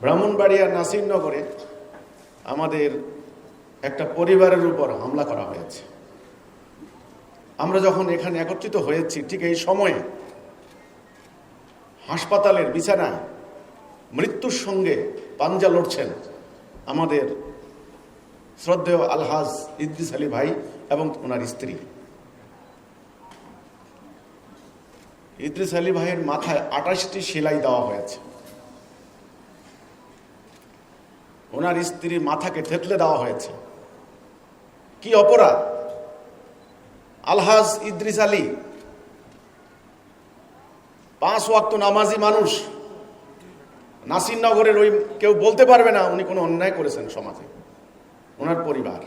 ব্রাহ্মণবাড়িয়ার নাসিরনগরে আমাদের একটা পরিবারের উপর হামলা করা হয়েছে। আমরা যখন এখানে একত্রিত হয়েছি ঠিক এই সময়ে হাসপাতালের বিছানায় মৃত্যুর সঙ্গে পাঞ্জা লড়ছেন আমাদের শ্রদ্ধেয় আলহাজ ইদ্রিস আলী ভাই এবং ওনার স্ত্রী। ইদ্রিস আলী ভাইয়ের মাথায় 28টি সেলাই দেওয়া হয়েছে। ওনার স্ত্রীর মাথাকে থেতলে দেওয়া হয়েছে। কি অপরাধ! আলহাজ ইদ্রিস আলী 5 ওয়াক্ত নামাজি মানুষ। নাসিরনগরের ওই কেউ বলতে পারবে না উনি কোনো অন্যায় করেছেন সমাজে। ওনার পরিবার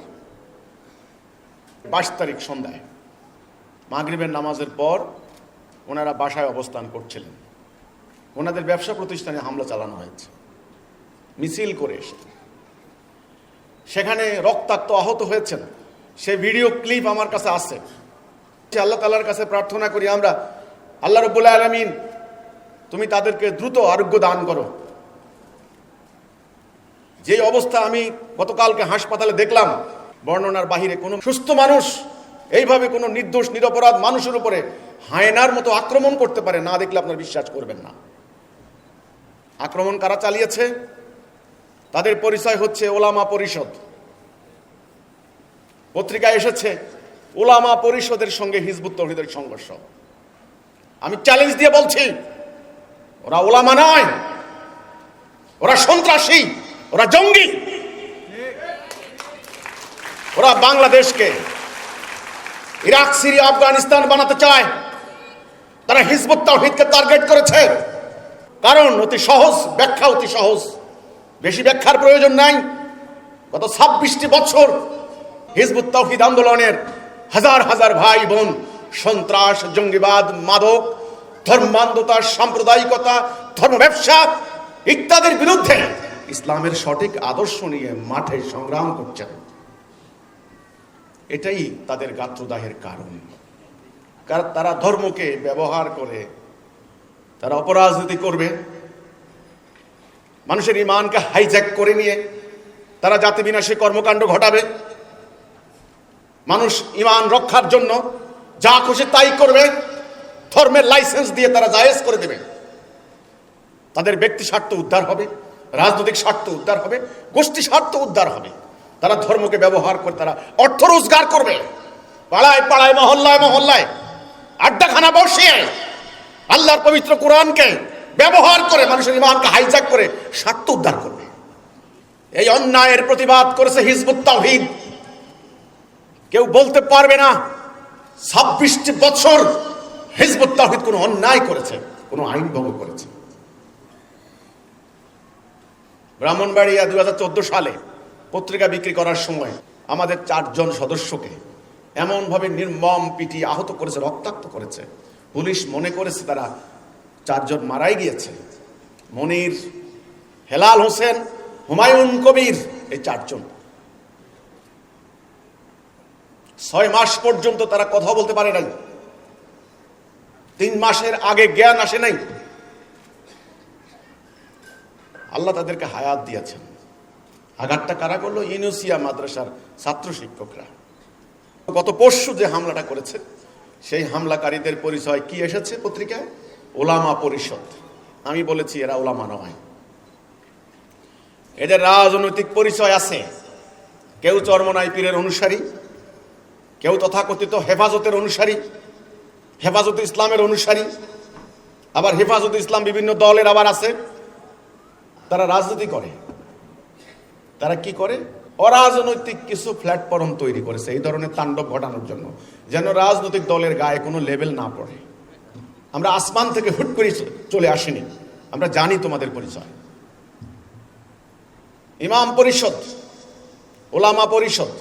22 তারিখ সন্ধ্যায় মাগরিবের নামাজের পর ওনারা বাসায় অবস্থান করছিলেন। ওনাদের ব্যবসা প্রতিষ্ঠানে হামলা চালানো হয়েছে মিছিল করে এসে। সেখানে রক্তাক্ত আহত হয়েছেন। সে ভিডিও ক্লিপ আমার কাছে আছে। আল্লাহ তাআলার কাছে প্রার্থনা করি আমরা, আল্লাহ রাব্বুল আলামিন তুমি তাদেরকে দ্রুত আরোগ্য দান করো। যে অবস্থা আমি গতকালকে হাসপাতালে দেখলাম, বর্ণনার বাহিরে কোনো সুস্থ মানুষ এইভাবে কোনো নির্দোষ নিরপরাধ মানুষের উপরে হায়নার মতো আক্রমণ করতে পারে না দেখলে আপনারা বিশ্বাস করবেন না। আক্রমণ কারা চালিয়েছে? তাদের পরিচয় হচ্ছে ওলামা পরিষদ। পত্রিকায় এসেছে ওলামা পরিষদের সঙ্গে হিজবুত তাওহীদের সংঘর্ষ। আমি চ্যালেঞ্জ দিয়ে বলছি, ওরা ওলামা নয়, ওরা সন্ত্রাসী, ওরা জঙ্গি। ওরা বাংলাদেশকে ইরাক, সিরিয়া, আফগানিস্তান বানাতে চায়। তারা হিজবুত তাওহীদকে টার্গেট করেছে। কারণ অতি সহজ ব্যাখ্যা, অতি সহজ, বেশি ব্যাখ্যার প্রয়োজন নাই। গত 26টি বছর হিজবুত তাওহীদ আন্দোলনের হাজার হাজার ভাই বোন সন্ত্রাস, জঙ্গিবাদ, মাদক, ধর্মান্ধতা, সাম্প্রদায়িকতা, ধর্ম ব্যবসা ইত্যাদির বিরুদ্ধে ইসলামের সঠিক আদর্শ নিয়ে মাঠে সংগ্রাম করছেন। এটাই তাদের গাত্রদাহের কারণ। কারণ তারা ধর্মকে ব্যবহার করে তারা অপরাজনীতি করবে। মানুষের ঈমানকে হাইজ্যাক করে নিয়ে তারা জাতি বিনাশী কর্মকাণ্ড ঘটাবে। মানুষ ঈমান রক্ষার জন্য যা খুশি তাই করবে। ধর্মের লাইসেন্স দিয়ে তারা জায়েজ করে দেবে। তাদের ব্যক্তি স্বার্থ উদ্ধার হবে, রাজনৈতিক স্বার্থ উদ্ধার হবে, গোষ্ঠী স্বার্থ উদ্ধার হবে। তারা ধর্মকে ব্যবহার করে তারা অর্থ রোজগার করবে। পাড়ায় পাড়ায়, মহল্লায় মহল্লায় আড্ডাখানা বসিয়ে আল্লাহর পবিত্র কোরআনকে ব্যবহার করে মানুষের ঈমানকে হাইজ্যাক করে স্বার্থ উদ্ধার করবে। এই অন্যায়ের প্রতিবাদ করেছে হিজবুত তাওহীদ। কেউ বলতে পারবে না 26টি বছর হিজবুত তাওহীদ কোনো অন্যায় করেছে, কোনো আইন ভঙ্গ করেছে। ব্রাহ্মণবাড়িয়া 2014 সালে পত্রিকা বিক্রি করার সময় আমাদের 4 জন সদস্যকে এমনভাবে নির্মম পিটিয়ে আহত করেছে, রক্তাক্ত করেছে। পুলিশ মনে করেছে তারা 4 জন মারাই গিয়েছে। মনির, হেলাল হোসেন, হুমায়ুন কবির, এই 4 জন 6 মাস পর্যন্ত তারা কথা বলতে পারে নাই। 3 মাসের আগে জ্ঞান আসে নাই। আল্লাহ তাদেরকে হায়াত দিয়েছেন। আঘাতটা কারা করলো? ইউনুসিয়া মাদ্রাসার ছাত্র শিক্ষকরা। গত পরশু যে হামলাটা করেছে সেই হামলাকারীদের পরিচয় কি এসেছে পত্রিকায়? ওলামা পরিষদ। আমি বলেছি এরা ওলামা নয়, এদের রাজনৈতিক পরিচয় আছে। কেউ চরমনাই পীরের অনুসারী, কেউ তথাকথিত হেফাজতের অনুসারী, হেফাজতে ইসলামের অনুসারী, আবার হেফাজতে ইসলাম বিভিন্ন দলের আবার আছে। তারা রাজনীতি করে। তারা কি করে? অরাজনৈতিক কিছু প্ল্যাটফর্ম তৈরি করেছে এই ধরনের তাণ্ডব ঘটানোর জন্য, যেন রাজনৈতিক দলের গায়ে কোনো লেবেল না পড়ে। আমরা আসমান থেকে হুট করে চলে আসিনি, আমরা জানি তোমাদের পরিচয়। ইমাম পরিষদ, ওলামা পরিষদ,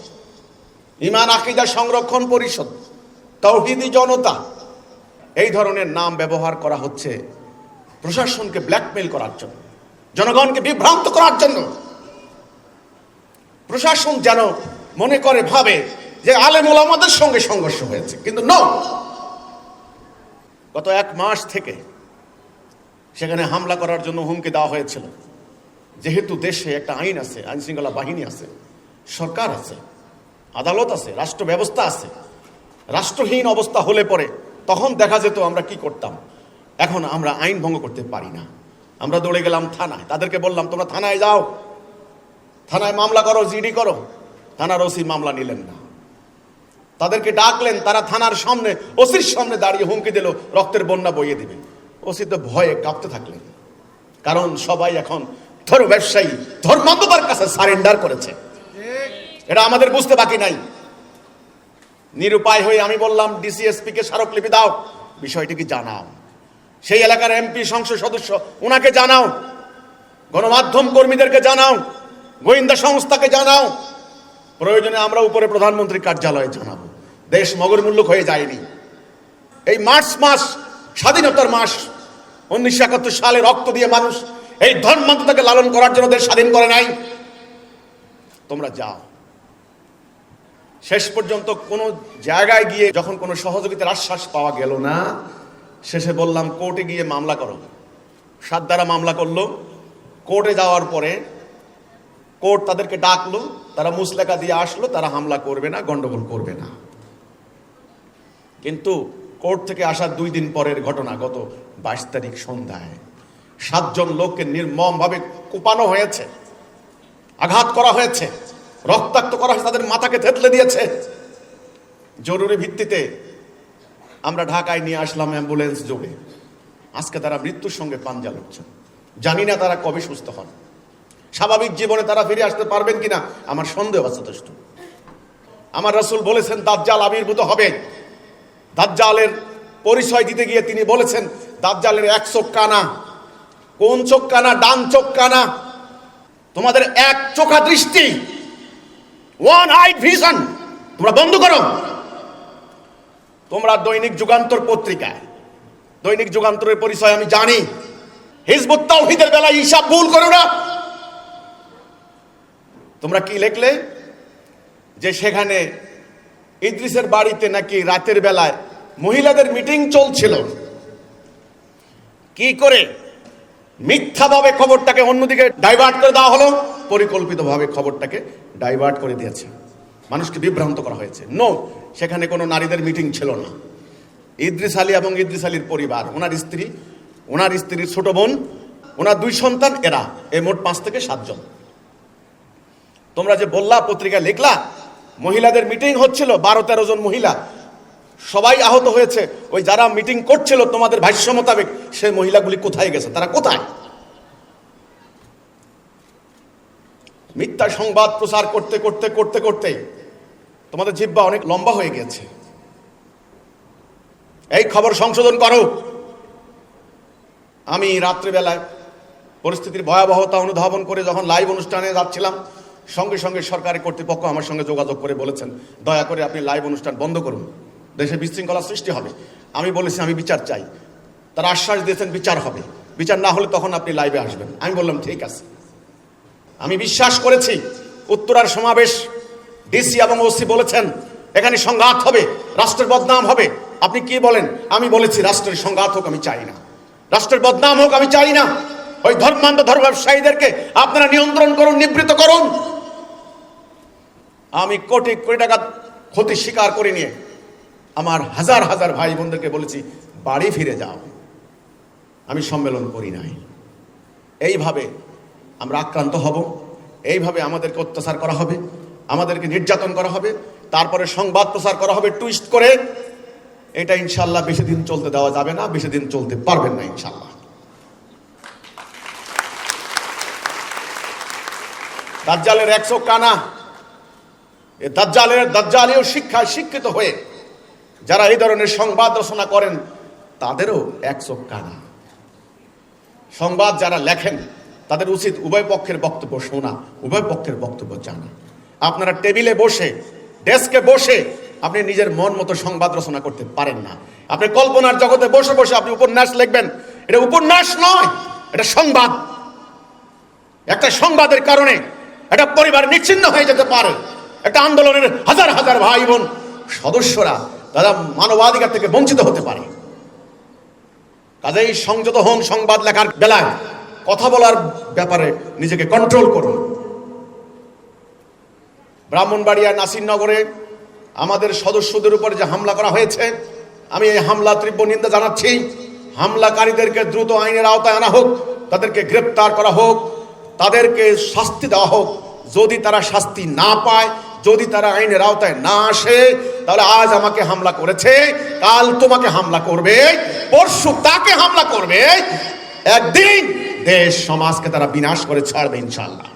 ঈমান আকীদা সংরক্ষণ পরিষদ, তাওহীদি জনতা, এই ধরনের নাম ব্যবহার করা হচ্ছে প্রশাসনকে ব্ল্যাকমেইল করার জন্য, জনগণকে বিভ্রান্ত করার জন্য। প্রশাসন যেন মনে করে, ভাবে যে আলেম ওলামাদের সঙ্গে সংঘর্ষ হয়েছে, কিন্তু নো। গত 1 মাস থেকে সেখানে হামলা করার জন্য হুমকি দেওয়া হয়েছিল। যেহেতু দেশে একটা আইন আছে, আইন শৃঙ্খলা বাহিনী আছে, সরকার আছে, আদালত আছে, রাষ্ট্র ব্যবস্থা আছে, রাষ্ট্রহীন অবস্থা হলে পরে তখন দেখা যেত আমরা কি করতাম। এখন আমরা আইন ভঙ্গ করতে পারি না। আমরা দৌড়ে গেলাম থানায়, তাদেরকে বললাম তোমরা থানায় যাও, থানায় মামলা করো, জিডি করো। থানার ওসি মামলা নিলেন না। তাদেরকে ডাকলেন, তারা থানার সামনে ওসির সামনে দাঁড়িয়ে হুমকি দিল রক্তের বন্যা বইয়ে দিবে। ওসি তো ভয়ে কাঁপতে থাকলেন, কারণ সবাই এখন ধর্ম ব্যবসায়ী, ধর্মান্ধতার কাছে সারেন্ডার করেছে। এটা আমাদের বুঝতে বাকি নাই। নিরুপায় হয়ে আমি বললাম ডিসিএসপি কে স্মারকলিপি দাও, বিষয়টি কি জানাও, সেই এলাকার এমপি, সংসদ সদস্য ওনাকে জানাও, গণমাধ্যম কর্মীদেরকে জানাও, গোয়েন্দা সংস্থাকে জানাও, প্রয়োজনে আমরা উপরে প্রধানমন্ত্রীর কার্যালয়ে জানাবো। দেশ মগরমূল্যক হয়ে যায়নি। এই মার্চ মাস, স্বাধীনতার মাস, 1971 সালে রক্ত দিয়ে মানুষ এই ধর্মান্ততাকে লালন করার জন্য দেশ স্বাধীন করে নাই। তোমরা যাও। শেষ পর্যন্ত কোন জায়গায় গিয়ে যখন কোনো সহযোগিতার আশ্বাস পাওয়া গেল না, শেষে বললাম কোর্টে গিয়ে মামলা করো। 7 ধারা মামলা করলো। কোর্টে যাওয়ার পরে কোর্ট তাদেরকে ডাকলো, তারা মুসলেকা দিয়ে আসলো, তারা হামলা করবে না, গন্ডগোল করবে না। কিন্তু কোর্ট থেকে আসার 2 দিন পরের ঘটনা, গত 22 তারিখ সন্ধ্যায় 7 জন লোককে নির্মমভাবে কুপানো হয়েছে, আঘাত করা হয়েছে, রক্তাক্ত করা হয়েছে, তাদের মাথাকে থেতলে দিয়েছে। জরুরি ভিত্তিতে আমরা ঢাকায় নিয়ে আসলাম অ্যাম্বুলেন্স যোগে। আজকে তারা মৃত্যুর সঙ্গে পাঞ্জা লড়ছেন। জানি না তারা কবে সুস্থ হন, স্বাভাবিক জীবনে তারা ফিরে আসতে পারবেন কিনা আমার সন্দেহ আছে যথেষ্ট। আমার রাসূল বলেছেন দাজ্জাল আবির্ভূত হবে। দাজ্জালের পরিচয় দিতে গিয়ে তিনি বলেছেন দাজ্জালের 1 চোখ কানা। কোন চোখ কানা? ডান চোখ কানা। তোমাদের 1 চোখা দৃষ্টি, ওয়ান আইড ভিশন তোমরা বন্ধ করো। তোমরা দৈনিক যুগান্তর পত্রিকায়, দৈনিক যুগান্তরের পরিচয় আমি জানি। হিজবুত তাওহীদের বেলায় হিসাব ভুল করো না। তোমরা কি লিখলে যে সেখানে ইদ্রিসের বাড়িতে নাকি রাতের বেলায় মহিলাদের মিটিং চলছিল। কি করে মিথ্যাভাবে খবরটাকে অন্যদিকে ডাইভার্ট করে দেওয়া হলো, পরিকল্পিতভাবে খবরটাকে ডাইভার্ট করে দিয়েছে, মানুষকে বিভ্রান্ত করা হয়েছে। নো, সেখানে কোনো নারীদের মিটিং ছিল না। ইদ্রিস আলী এবং ইদ্রিস আলীর পরিবার, ওনার স্ত্রী, ওনার স্ত্রীর ছোট বোন, ওনার 2 সন্তান, এরা এই মোট 5 থেকে 7 জন। তোমরা যে বললা, পত্রিকা লিখলা মহিলাদের মিটিং হচ্ছিল, 12-13 জন মহিলা, সবাই আহত হয়েছে। ওই যারা মিটিং করছিল তোমাদের ভাষ্য মোতাবেক, সেই মহিলাগুলি কোথায় গেছে? তারা কোথায়? মিথ্যা সংবাদ প্রচার করতে করতে করতে করতে তোমাদের জিহ্বা অনেক লম্বা হয়ে গেছে। এই খবর সংশোধন করো। আমি রাত্রিবেলায় পরিস্থিতির ভয়াবহতা অনুধাবন করে যখন লাইভ অনুষ্ঠানে যাচ্ছিলাম, সঙ্গে সঙ্গে সরকারি কর্তৃপক্ষ আমার সঙ্গে যোগাযোগ করে বলেছেন দয়া করে আপনি লাইভ অনুষ্ঠান বন্ধ করুন, দেশে বিশৃঙ্খলা সৃষ্টি হবে। আমি বলেছি আমি বিচার চাই। তারা আশ্বাস দিয়েছেন বিচার হবে, বিচার না হলে তখন আপনি লাইভে আসবেন। আমি বললাম ঠিক আছে। আমি বিশ্বাস করেছি উত্তরার সমাবেশ, ডিসি এবং ওসি বলেছেন এখানে সংঘাত হবে, রাষ্ট্রের বদনাম হবে। আপনি কি বলেন? আমি বলেছি রাষ্ট্রের সংঘাত হোক আমি চাই না, রাষ্ট্রের বদনাম হোক আমি চাই না। ওই ধর্মান্ধ ধর্ম ব্যবসায়ীদেরকে আপনারা নিয়ন্ত্রণ করুন, নিবৃত্ত করুন। আমি কোটি কোটি টাকা ক্ষতি স্বীকার করে নিয়ে আমার হাজার হাজার ভাই বোনদেরকে বলেছি বাড়ি ফিরে যাও। আমি সম্মেলন করি নাই। এইভাবে আমরা আক্রান্ত হব, এইভাবে আমাদেরকে অত্যাচার করা হবে, আমাদেরকে নির্যাতন করা হবে, তারপরে সংবাদ প্রচার করা হবে টুইস্ট করে। এটা ইনশাল্লাহ বেশি দিন চলতে দেওয়া যাবে না, বেশি দিন চলতে পারবেন না ইনশাল্লাহ। দাজ্জালের 1 চোখ কানা। এ দাজ্জালীয় শিক্ষায় শিক্ষিত হয়ে যারা এই ধরনের সংবাদ রচনা করেন তাদেরও 1 চোখ কানা। সংবাদ যারা লেখেন তাদের উচিত উভয় পক্ষের বক্তব্য শোনা, উভয় পক্ষের বক্তব্য জানা। আপনারা টেবিলে বসে, ডেস্কে বসে আপনি নিজের মন মতো সংবাদ রচনা করতে পারেন না। আপনি কল্পনার জগতে বসে বসে আপনি উপন্যাস লিখবেন। এটা উপন্যাস নয়, এটা সংবাদ। একটা সংবাদের কারণে একটা পরিবার নিচ্ছিন্ন হয়ে যেতে পারে। একটা আন্দোলনের হাজার হাজার ভাই বোন সদস্যরা তারা মানবাধিকার থেকে বঞ্চিত হতে পারে। কাজেই সংযত হন সংবাদ লেখার বেলায়। কথা বলার ব্যাপারে নিজেকে কন্ট্রোল করুন। ব্রাহ্মণবাড়িয়া নাসিরনগরে আমাদের সদস্যদের উপর যে হামলা করা হয়েছে, আমি এই হামলা তীব্র নিন্দা জানাচ্ছি। হামলাকারীদেরকে দ্রুত আইনের আওতায় আনা হোক, তাদেরকে গ্রেপ্তার করা হোক, তাদেরকে শাস্তি দেওয়া হোক। যদি তারা শাস্তি না পায়, যদি তারা আইনের আওতায় না আসে, তাহলে আজ আমাকে হামলা করেছে, কাল তোমাকে হামলা করবে, পরশু তাকে হামলা করবে, একদিন দেশ সমাজকে তারা বিনাশ করে ছাড়বে ইনশাআল্লাহ।